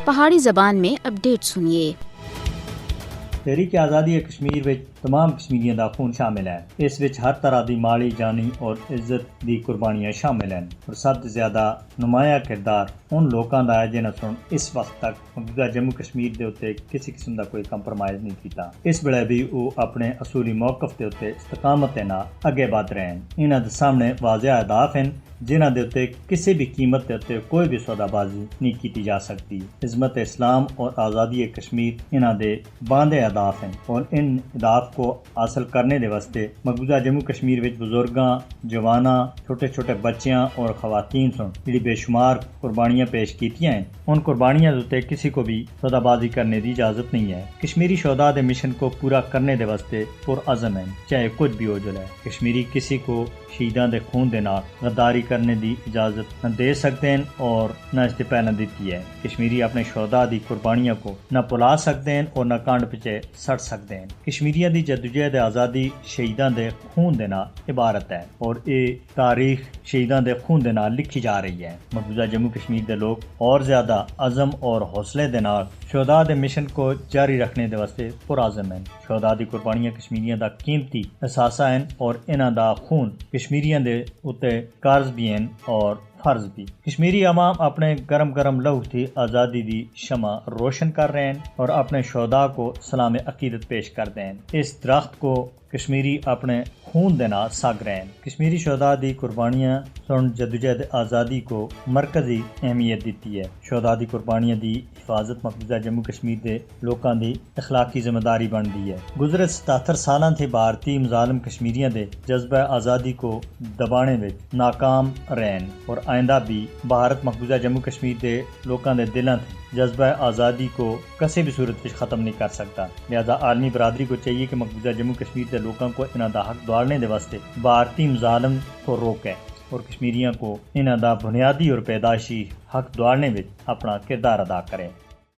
پہاڑی زبان میں اپڈیٹ سنیے۔ تحریک آزادی کشمیر وچ تمام کشمیریاں دا خون شامل ہے۔ اس وچ ہر طرح دی مالی جانی اور عزت دی قربانیاں شامل ہیں، اور سب سے زیادہ نمایاں کردار ان لوکاں دا ہے جنہاں سن اس وقت تک موجودہ جموں کشمیر دے اوتے کسی قسم دا کوئی کمپرومائز نہیں کیتا۔ اس ویلے بھی وہ اپنے اصولی موقف دے اوتے استقامت نال اگے بڑھ رہے ہیں۔ انہاں دے سامنے واضح اہداف ہیں جنہاں دے اوتے کسی بھی قیمت دے اوتے کوئی بھی سودا بازی نہیں کیتی جا سکتی۔ عظمت اسلام اور آزادی کشمیر انہاں دے باندھے اہداف ہیں، اور ان اہداف کو حاصل کرنے دے واسطے مقبوضہ جموں کشمیر وچ بزرگاں، جواناں، چھوٹے چھوٹے بچیاں اور خواتین سن جڑی بے شمار قربانیاں پیش کیتیاں ہیں، ان قربانیاں دے کسی کو بھی سودا بازی کرنے دی اجازت نہیں ہے۔ کشمیری شہداء دے مشن کو پورا کرنے دے واسطے پرعزم ہیں، چاہے کچھ بھی ہو جائے۔ کشمیری کسی کو شہیداں دے خون دے نال غداری کرنے دی اجازت نہ دے سکتے ہیں اور نہ اس سے پہلے دیتی ہے۔ کشمیری اپنے شہداء دی قربانیاں کو نہ بھلا سکتے ہیں اور نہ کانڈ پیچھے سڑ سکتے ہیں۔ کشمیریاں دی جدوجہد آزادی شہیداں دے خون دے نال عبارت ہے، اور یہ تاریخ شہیداں دے خون دے نال لکھی جا رہی ہے۔ مقبوضہ جموں کشمیر دے لوگ اور زیادہ عزم اور حوصلے دے نال شہداء دے مشن کو جاری رکھنے دے واسطے پرعزم ہیں۔ شہداء دی قربانیاں کشمیریاں دا قیمتی اثاثہ ہیں، اور انہاں دا خون کشمیریاں دے اتے قرض بھی ہیں اور فرض بھی۔ کشمیری عوام اپنے گرم گرم لہو تھی آزادی دی شمع روشن کر رہے ہیں اور اپنے شہداء کو سلام عقیدت پیش کرتے ہیں۔ اس درخت کو کشمیری اپنے خون دے نال سگ رہے ہیں۔ کشمیری شہداء دی قربانیاں سن جدوجہد آزادی کو مرکزی اہمیت دیتی ہے۔ شہداء دی قربانیاں دی حفاظت مقبوضہ جموں کشمیر دے لوکاں دی اخلاقی ذمہ داری بنتی ہے۔ گزرے 77 سالاں تھی بھارتی مظالم کشمیریاں دے جذبہ آزادی کو دبانے وچ ناکام رہے ہیں، اور آئندہ بھی بھارت مقبوضہ جموں کشمیر دے لوکاں دے دلاں تھی جذبہ آزادی کو کسی بھی صورت وچ ختم نہیں کر سکتا۔ لہذا عالمی برادری کو چاہیے کہ مقبوضہ جموں کشمیر دے لوکاں کو انہاں دا حق دوڑنے دے واسطے بھارتی مظالم کو روکے، اور کشمیریاں کو انہاں دا بنیادی اور پیدائشی حق دوڑنے وچ اپنا کردار ادا کرے۔